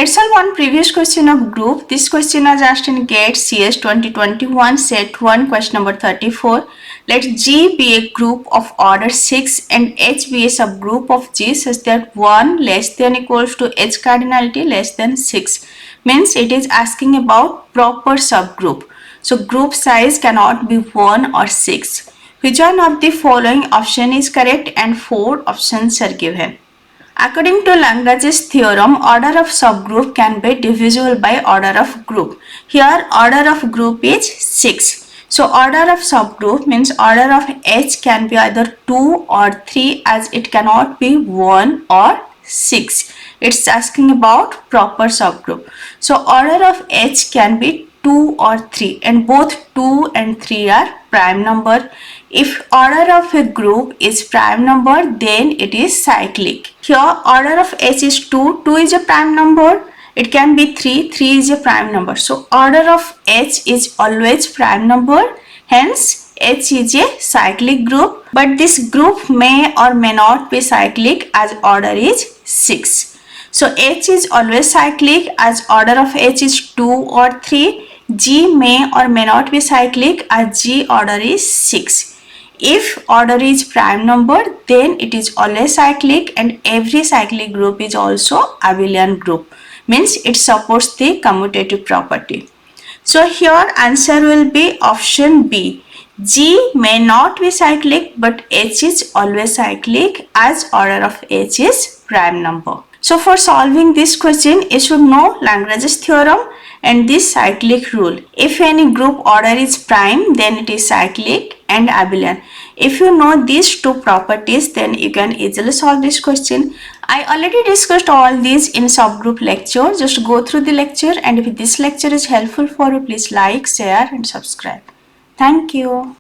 Let's solve one previous question of group. This question was asked in GATE CS 2021 set 1 question number 34. Let G be a group of order 6 and H be a subgroup of G such that 1 less than equals to H cardinality less than 6. Means it is asking about proper subgroup. So group size cannot be 1 or 6. Which one of the following option is correct, and 4 options are given. According to Lagrange's theorem, order of subgroup can be divisible by order of group. Here order of group is 6. So order of subgroup means order of H can be either 2 or 3, as it cannot be 1 or 6. It's asking about proper subgroup. So order of H can be 2 or 3, and both 2 and 3 are prime number. If order of a group is prime number, then it is cyclic. Here order of H is 2, 2 is a prime number. It can be 3, 3 is a prime number. So order of H is always prime number. Hence H is a cyclic group. But this group may or may not be cyclic as order is 6. So H is always cyclic as order of H is 2 or 3. G may or may not be cyclic as G order is 6. If order is prime number, then it is always cyclic, and every cyclic group is also abelian group. Means it supports the commutative property. So here answer will be option B. G may not be cyclic, but H is always cyclic as order of H is prime number. So for solving this question, you should know Lagrange's theorem and this cyclic rule. If any group order is prime, then it is cyclic and abelian. If you know these two properties, then you can easily solve this question. I already discussed all these in subgroup lecture. Just go through the lecture, and if this lecture is helpful for you, please like, share and subscribe. Thank you.